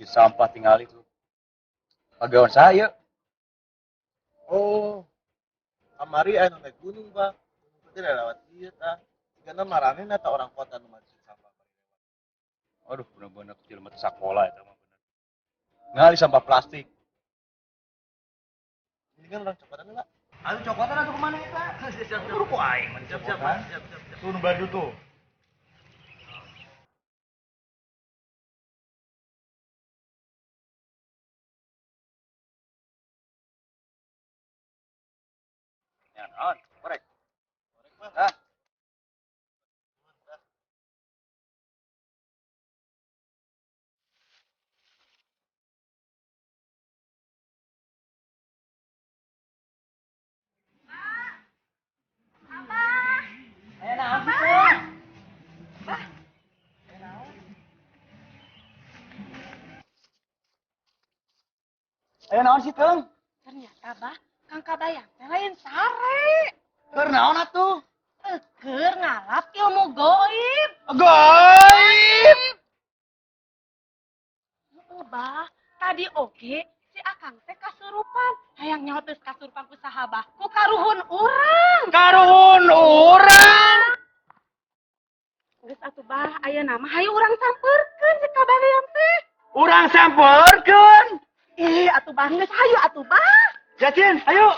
di sampah tinggal itu. Pagawan saya. Oh, kamari anu naik gunung, Pak. Gunung tidak lewat dia tah. Karena maranin eta orang kota nu macet sampah. Aduh, bener-bener kecil mata sekolah itu mah bener. Ngali sampah plastik. Ini kan orang cokotan lah. Ayo cokotan atau kemana kita? Siap, siap. Ku aing mah Siap, cokotan. siap, siap. Tuh nu Bandung tuh. Ya, naon? Korek. Korek, Pak. Hah? Ayo naon sih, Kang? Ayo naon sih, Kang? Ternyata bah, Kang Kabayan teh lain sare. Keur naon atuh? Keur ngalap ilmu goib. Gaib. Bah, tadi oke si Akang teh kasurupan. Hayang nyahoteus kasurupan ku sahabah ku karuhun urang. Karuhun urang. Geus atuh bah, aya nama hayu urang sampeurkeun si Kabayan teh. Urang sampeurkeun. Atuh bah geus hayu atuh bah. Jacin, ayo.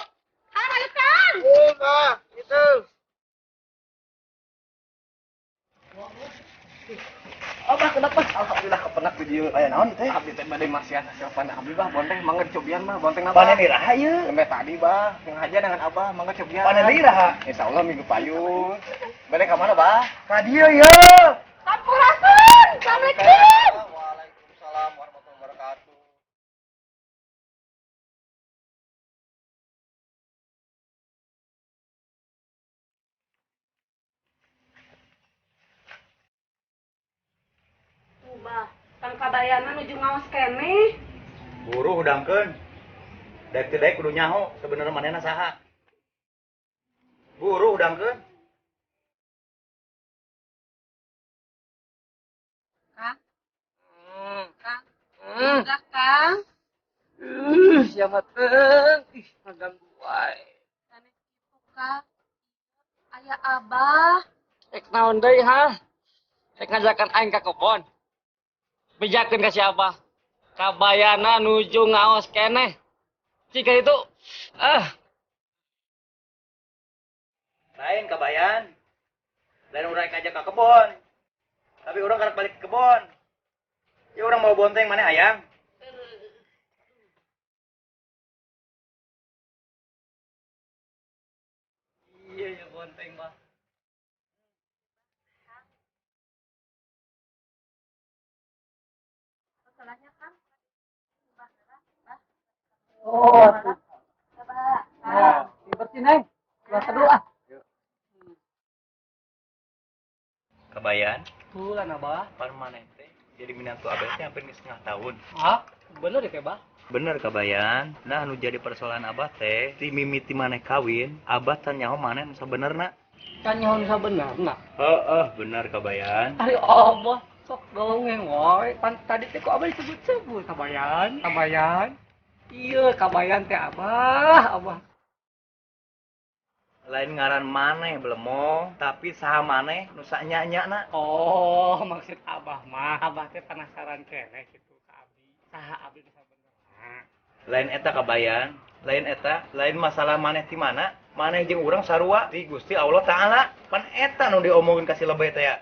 Hayu Kang. Oh, Pak. Itu. Abah kenapa? Alhamdulillah kepenak video aya naon teh? Abdi teh bade masihan hasil pandang abdi bah, bonteng mangga cobian mah, bonteng apa? Panen iraha ieu. Embe tadi bah, yang aja dengan abah mangga cobian. Panen iraha. Insyaallah minggu payung. Bade ka mana bah? Ka dieu ye. Sampurasun. Assalamualaikum. Waalaikumsalam warahmatullahi wabarakatuh. Tuh bah, Kang Kabayana nuju ngaos keneh. Buru hudangkeun. Daek teh daek kudu nyaho sebenarnya manehna saha. Buru hudangkeun. Kang. Kang. Enggak, Kang. Siapa teh? Ih, ngaganggu wae. Tane kitu, Kang. Aya Abah. Ek naon deui ha? Ek ngajakan aing ka kebon. Pijakeun ka siapa? Kabayana nuju ngaos keneh. Jika itu Lain kabayan. Lain urang ajak ke kebon. Tapi orang karek balik ke kebon. Ya orang mau bonteng mana ayang? Iya ya bonteng mah. Masalahnya, Kang. oh, Abah. ya, dibersihin neng. Keluar dulu ah. Kabayan, Bulan abah. permanente. Jadi minantu abah teh hampir setengah tahun. Ah, bener ya teh bah. Bener kabayan. Nah anu jadi persoalan abah teh, ti mimiti maneh kawin, abah tan nyaho maneh nu sabenerna. Kan nyaho sabenerna. Heeh, bener kabayan. Ari Allah, sok dongeng woy. Pan tadi teh kok abah disebut-sebut kabayan, kabayan. Iya, kabayan teh abah. Lain ngaran maneh belemong, tapi saha maneh nu sanyanya-na. Oh, maksud abah mah, abah teh penasaran keneh gitu ka abdi. Saha abdi nu sabenerna. Lain eta kabayan, lain eta, lain masalah maneh ti mana? Maneh jeung urang sarua di Gusti Allah Taala. Pan eta nu diomongin kasih lebih teh ya.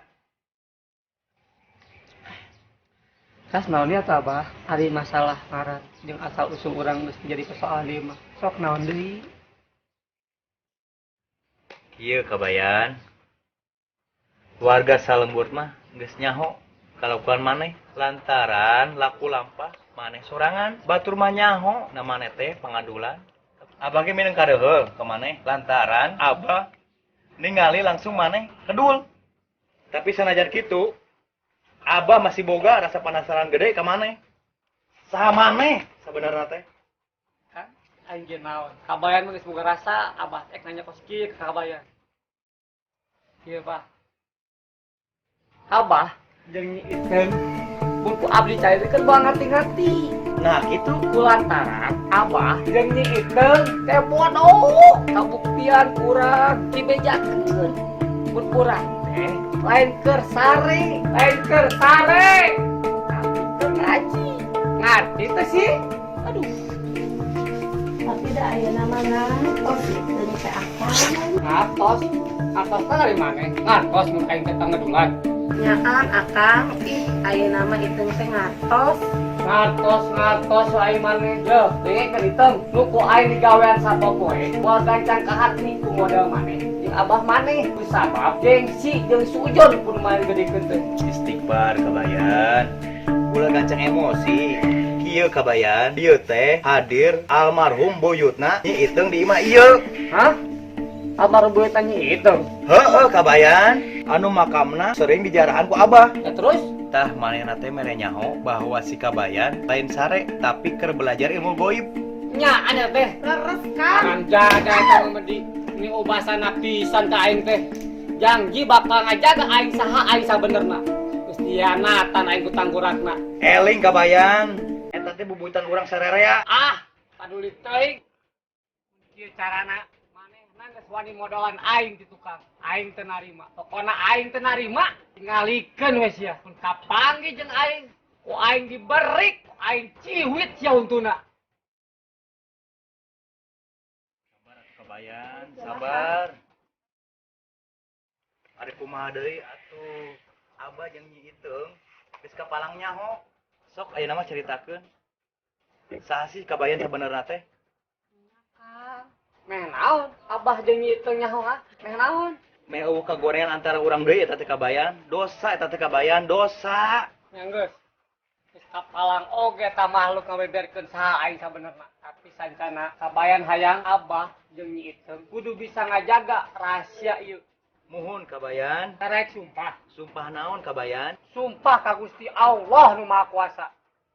Kas naon ya abah? Ari masalah ngaran jeung asal usung urang geus jadi persoalan ieu mah. Sok naon deui? Ieu kabayan. Warga Salembur mah geus nyaho kalakuan maneh lantaran laku lampah maneh sorangan. Batur mah nyaho na maneh teh pangadulan. Abah ge mineng kareheul ka maneh lantaran abah ningali langsung maneh kedul. Tapi sanajan kitu, abah masih boga rasa penasaran gede ka maneh. Saha maneh sabenerna teh? Kan aing ge naon? Kabayan mah geus boga rasa, abah teh nanya koski ke kabayan. Ieu bah. Abah jeung Nyi Iteun Mun ku abdi cairikeun bae ngati-ngati. Nah gitu. Kulantaran abah jeung Nyi Iteung teh bodoh. Kabuktian urang dibejakeun. Mun urang teh lain keur sare, lain keur sare. Tapi keur ngaji. Ngarti teh sih. Aduh. Tapi da ayeuna mah ngantos iteung teh akang. Ngatos. Atos teh dari mana? Ngatos mun kain teh ngedungan. Nyaan akang ih ayeuna mah iteung teh ngatos. Ngatos wae maneh. Yo, dengekeun Iteung, nu ku aing digawean sapopoe, moal gancang ka hati ku modal maneh. Jeung abah maneh ku sabab gengsi jeung sujon pun main gedekeun teh. Istighfar kabayan. Ulah gancang emosi. Kieu kabayan, dieu teh hadir almarhum buyutna Nyi Iteung di imah ieu. Hah? Almarhum beueutan Nyi Iteung. Heueuh kabayan, anu makamna sering dijaraan ku abah. Ya terus? Tah manehna teh mere nyaho bahwa si kabayan lain sare tapi keur belajar ilmu goib. Nya anya teh. Leres kan? Kan jaga eta mah ini ubasana pisan ka aing teh. Janji bakal ngajaga aing saha aing sabenerna. Geus dianatan aing ku tanggurakna. Eling kabayan, eta teh bubuyutan urang sarerea. Ah, paduli teuing. Kieu carana manehna geus wani modolan aing di tukang. Aing teu narima. Pokona aing teu narima, tingalikeun we sia. Mun kapanggih jeung aing, ku aing diberik, ku aing ciwit sia untuna. Kabayan, sabar. Ari kumaha deui atuh. Abah jeung Nyi Iteung geus kapalang nyaho. Sok ayeuna mah caritakeun. Saha sih kabayan sabenerna teh? Meh naon? Abah jeung Nyi Iteung nyaho ha? Meh naon? Meh eueuh kagorengan antara urang deui eta teh kabayan. Dosa eta teh kabayan, dosa. Yang geus. Geus kapalang oge ta makhluk ngabeberkeun saha aing sabenerna. Tapi sancana kabayan hayang Abah jeung Nyi Iteung kudu bisa ngajaga rahasia ieu. Muhun kabayan. Karek sumpah. Sumpah naon kabayan? Sumpah ka Gusti Allah nu Maha Kuasa.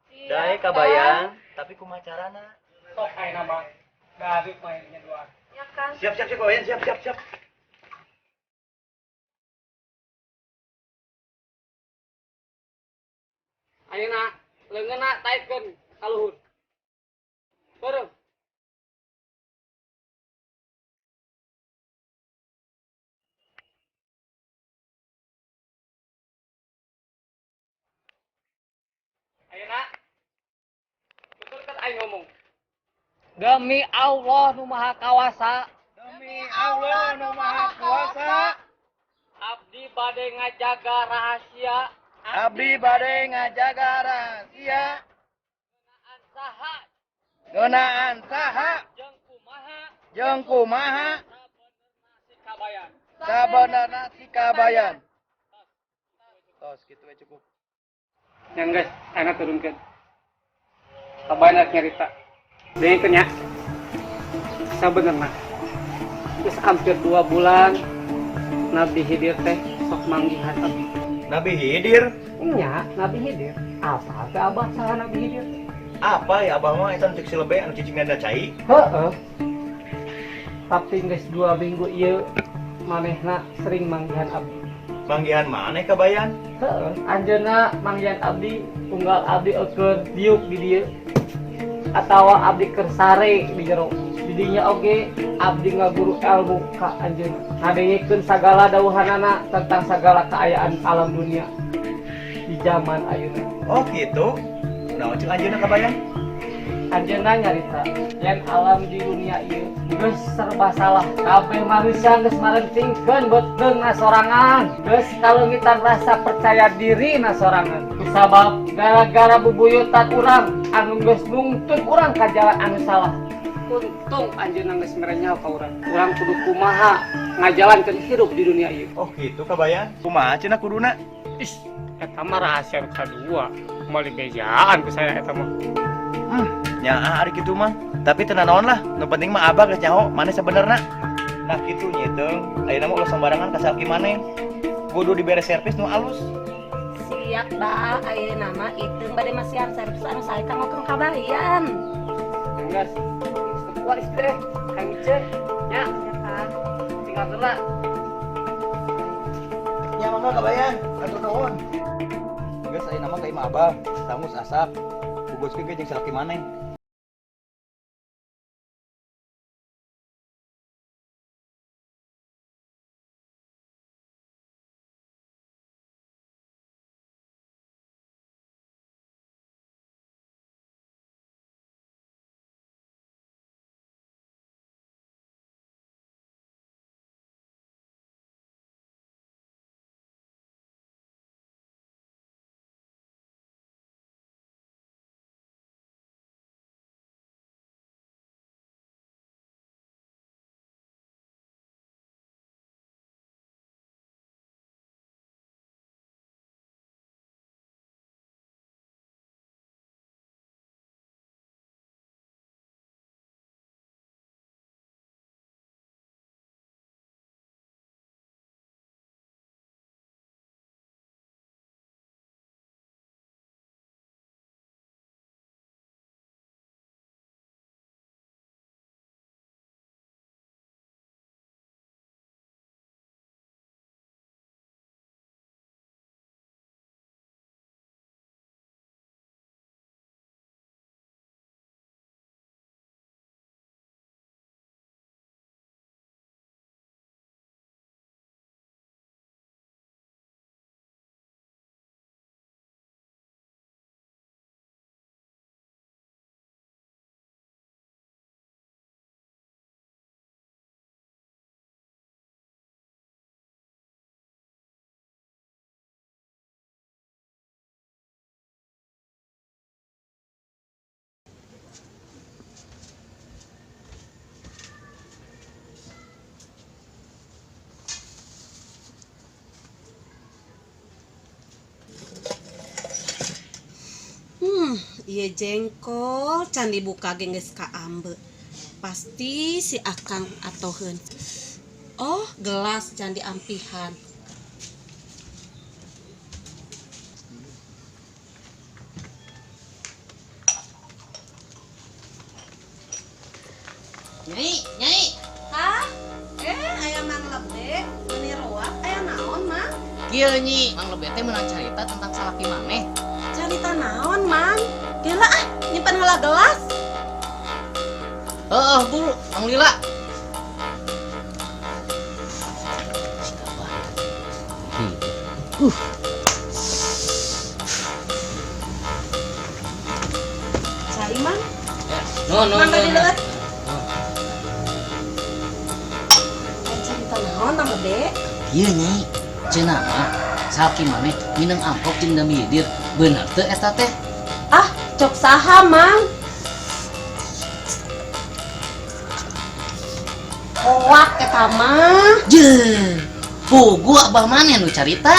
Dae kabayan, tapi kumaha carana? Sok ayeuna mah gaduh mainnya dua. Ya kan? Siap kabayan, siap. Ayeuna leungeunna taikeun ka luhur. Beureum. Ayeuna tuturkeun aing ngomong. Demi Allah nu Maha Kawasa. Demi Allah nu Maha Kuasa, Abdi bade ngajaga rahasia. abdi bade ngajaga rahasia, Ngeunaan saha ngeunaan saha jeung kumaha jeung kumaha sabenerna si kabayan. sabenerna si kabayan. Tos kitu we cukup. Yang guys, ayeuna turunkeun. Kabayan rek nyarita. Dengekeun nya. Sabenerna geus hampir 2 bulan Nabi Khidir teh sok manggihan abdi. Nabi Khidir? Nya, Nabi Khidir. Apa teh Abah saha Nabi Khidir? Apa ya abah mah eta cek silebe anu cicing nanda cai? Heeh. Tapi geus 2 minggu ieu manehna sering manggihan abdi. Manggihan maneh kabayan? Heeh, anjeunna manggihan abdi unggal abdi keur diuk di dieu. Atawa abdi keur sare di jero. Di dinya oge abdi ngaguru ilmu ka anjeunna. Ngadengekeun sagala dawuhanana tentang sagala keayaan alam dunia di zaman ayeuna. Oh gitu. Naon cek anjeunna kabayan? Anjeunna nyarita yen alam di dunia ieu geus serba salah. Kabeh manusia geus marentingkeun beuteung na sorangan. Geus kalengitan rasa percaya diri na sorangan. Kusabab gara-gara bubuyutan urang anu geus nungtun urang ka jalan anu salah. Untung anjeunna geus mere nyaho ka urang. Urang kudu kumaha ngajalankeun hidup di dunia ieu. Oh gitu kabayan. Kumaha cenah kuduna? Is, eta mah rahasia nu kadua. Moal dibejaan ku saya eta mah. Nyaa ari kitu mah. Tapi teu naon lah, nu penting mah abah geus nyaho maneh sabenerna. Nah kitu nya Iteung, ayeuna mah ulah sembarangan kasalki maneh. Kudu dibere servis nu alus. Siap dah ayeuna mah iteung bade mah siap servis anu sae kang ngokong kabayan. Enggas. Kuat istri, kang cek. Ya, Ya kan? tinggal dulu. Ya mangga kabayan, atur nuhun. Geus aya nama ka Imah Abah, Tamus Asap. Bubuskeun ge jeung salaki maneh. Iya jengkol can dibuka geus ka ambe. Pasti si Akang atoheun. Oh, gelas can diampihan. Nyai. Hah? Aya Mang Lebet, meuni ruak aya naon, Mang? Kieu Nyi, Mang Lebet teh meunang carita tentang salaki maneh. Carita naon, Mang? Gila nyimpen heula gelas. Heeh, Bu, Mang Lila. Cai, Mang. No. Mang tadi leuet. Carita naon, Mang Lebet? Kieu Nyai, cenah mah salaki maneh minang amplop jeung dami hidir. Bener teu eta teh? Ah, cok saha, Mang? Hoak eta mah. Je, pugu abah maneh nu carita.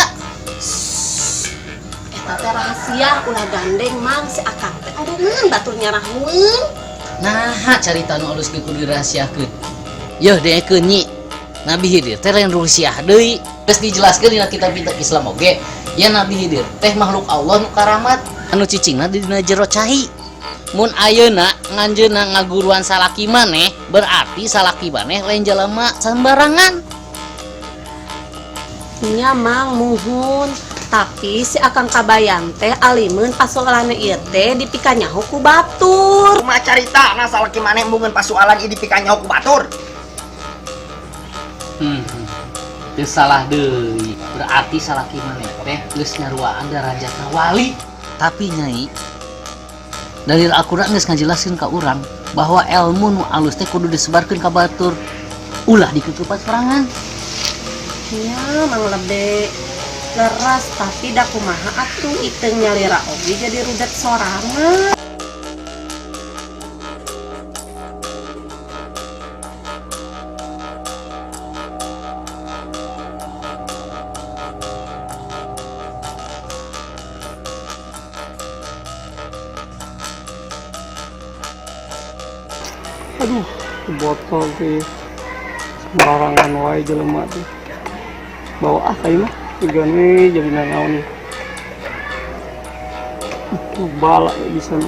Eta teh rahasia ulah gandeng, Mang. Si Akang teh adengan batur nyarahkeun. Naha carita nu alus ge kudu dirahasiakeun. Yeuh deekeun Nyi. Nabi Hidir teh lain rusiah deui. Geus dijelaskeun dina kitab Islam oge. Ya Nabi Hidir teh makhluk Allah nu karamat anu cicingna di dina jero cai. Mun ayeuna nganjeunna ngaguruan salaki maneh berarti salaki maneh lain jalema sembarangan. Nya Mang muhun, tapi si Akang Kabayan teh alimeun pasoalana ieu teh dipikanyaho ku batur. Kumaha caritana salaki maneh mungkin pasualan ieu dipikanyaho ku batur. Teu salah deui. Berarti salaki maneh teh geus nyaruaan darajatna wali. Tapi Nyai, dalil Al-Qur'an geus ngajelaskeun ka urang bahwa ilmu nu alus teh kudu disebarkeun ka batur. Ulah dikeukepan sorangan. Nya Mang Lebe leras tapi da kumaha atuh iteung nyalira oge jadi rudet sorangan. Aduh, botol teh sembarangan wae jelema teh. Bawa kayu mah juga nih jadi naon nih. Bala di sana.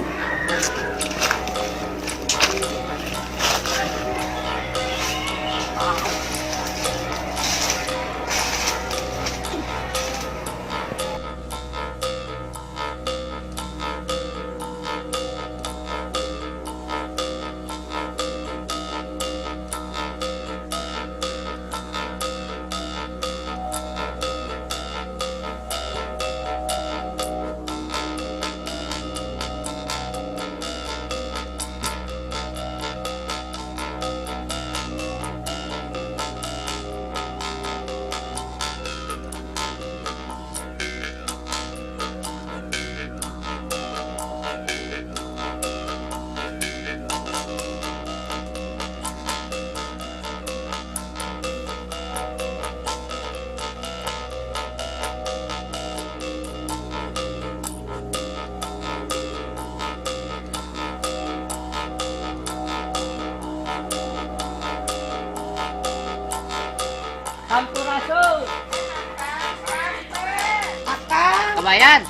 Kabayan.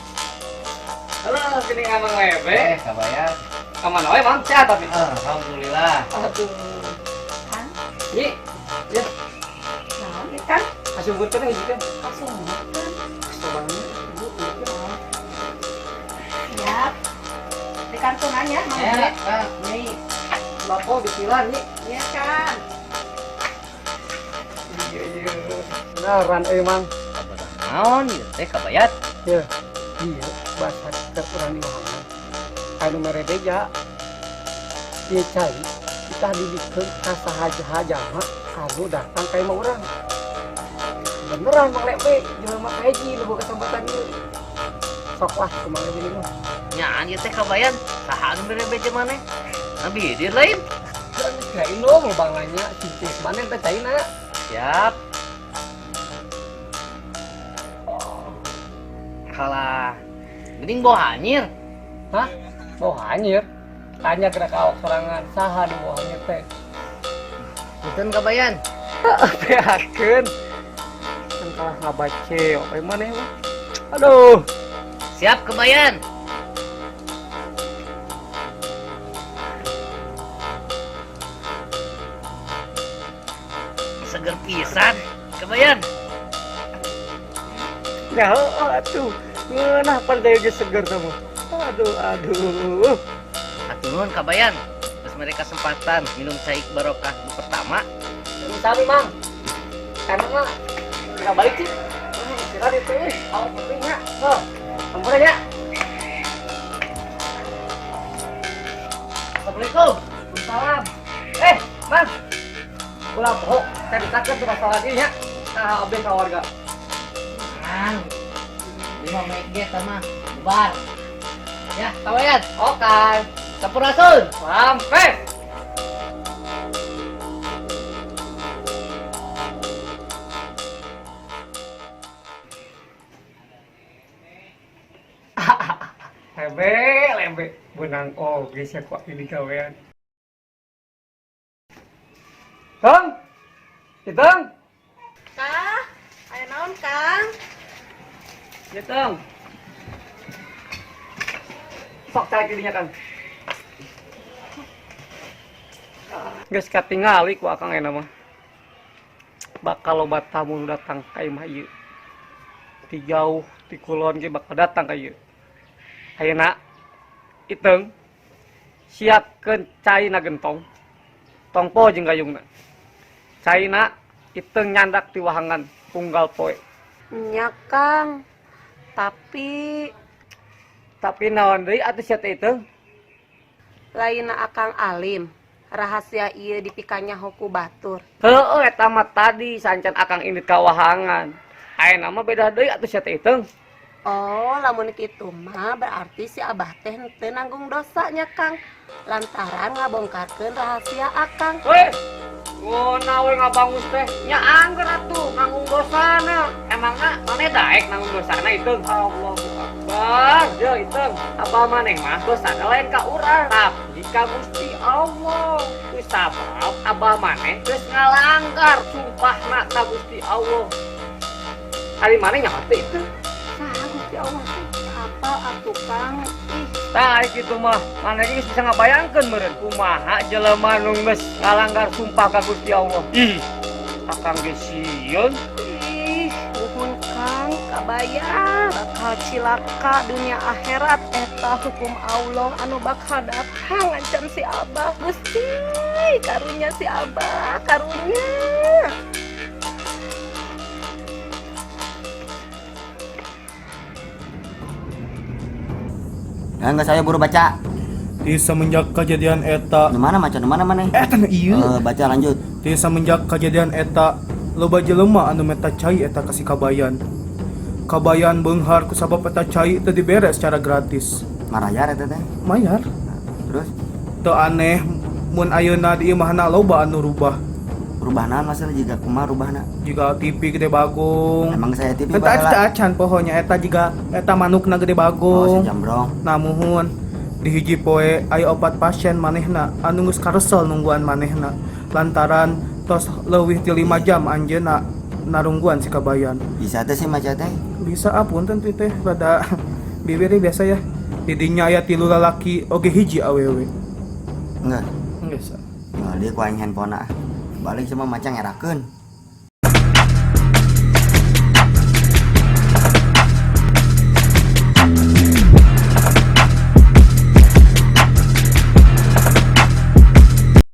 Halo, gini Amang Lebe. Kabayan. Aman wae Mang, sehat tapi. Alhamdulillah. Aduh. Kan? Nyi, ya, Nah, ini kan kasih umur kan gitu kan. langsung makan. Soalnya ibu Siap. Di kantongannya, Mang ya, Beb. Kang, nih. Bapak disilan nih. Iya kan. Iya. Beneran emang. Naon ieu teh kabayat? Ya. Iya, bahasa kita kurang dimahami. Anu merebeja. Ieu cai kita didikeun ka sahaja-haja mah anu datang ka imah urang. Beneran Mang Lebe, jelema kaji nu boga kesempatan ieu. Sok lah ku Mang Lebe mah. Nyaan ieu teh kabayan. Saha anu berebeja maneh? Nabi dir lain. Dan kirain lo mau banganya cincin mana teh caina. Siap. Kalah. Mending bawa hanyir. Hah? Mau hanyir? Tanya kena kawak sorangan saha nu mau hanyir teh. Punten kabayan. Beakeun. Kan kalah ngabace, oke mana ya? Aduh. Siap kabayan. Seger pisan kabayan. Ya, aduh. Ngeunah pandai ge seger kamu. Aduh. Aturun kabayan. Terus mereka kesempatan minum cai barokah di pertama. Sami Mang. Emang mah nggak balik sih? Istirahat itu, awak pentingnya. Sampur aja. Assalamualaikum. Salam. Mang. Ulah bohong. Saya ditakeun tuh masalah ini ya. Nah, abis ka warga. Mang. 5 menit ge tah mah. Bubar. Ya, kabayan. Oke. Sampurasun. Sampai. Lebe. Benang guys ya kok ini kawean. Kang. Itang. Kang, aya naon, Kang? Itang. Sok cai dirinya Kang. Geus katingali ku Akang eta mah. Bakal loba tamu nu datang ka imah ieu. Ti jauh ti kulon ge bakal datang ka ieu. Ayeuna Iteung siapkeun caina gentong. Tongpo jeung gayungna. Caina Iteung nyandak ti wahangan punggal poe. Nya, Kang. Tapi Naon deui atuh sia teh Iteung? lainna Akang Alim. Rahasia ieu dipikanya hoku batur. Heueuh eta mah tadi sancan Akang indit ka wahangan. Ayeuna mah beda deui atuh sia teh Iteung. Oh, lamun kitu mah berarti si Abah teh teu nanggung dosanya, Kang. Lantaran ngabongkarkeun rahasia Akang. Weh, ngona we ngabangus teh nya angger atuh nanggung dosana. Emangna maneh daek nanggung dosana Iteung? Allahu Akbar. Ya Iteung, abah maneh mah dosana lain ka urang, tapi ka Gusti Allah. Ku sabab abah maneh geus ngalanggar sumpahna ka Gusti Allah. Ari maneh nyaho teh itu? Nah, Gusti Allah teh apa atuh, Kang? Ih, Tah kitu mah maneh geus bisa ngabayangkeun meureun kumaha jelema nu geus ngalanggar sumpah ka Gusti Allah. Ih, Akang ge sieun. ih, nuhun Kang, kabayang bakal cilaka dunia akhirat eta hukum Allah anu bakal datang ancam si Abah. Gusti, karunya si Abah, karunya. Ya enggak saya buru baca. Di semenjak kejadian eta Di mana mana? eta nu ieu. Baca lanjut. Di semenjak kejadian eta loba jelema anu meta cai eta kasih kabayan. Kabayan beunghar ku sabab eta cai teu dibere secara gratis. Marayar eta teh. Mayar. Terus Teu aneh mun ayeuna di imahna loba anu rubah. rubah naon masalah jika kumaha rubahna? Jika TV gede bagong. Emang saya TV Eta baheula. acan pohonnya eta jika eta manukna gede Oh, bagong. si Jambrong. Namuhun di hiji poe aya 4 pasien manehna anu geus karesel nungguan manehna lantaran tos leuwih ti 5 jam anjeunna narungguan si kabayan. Bisa teh sih maca teh. Bisa apunten teh teh rada bibirnya biasa ya. Didinya aya 3 lalaki oge hiji awewe. Enggak. Geus. Tinggal dia ku aing handphone ah. Balik sama maca ngerakeun.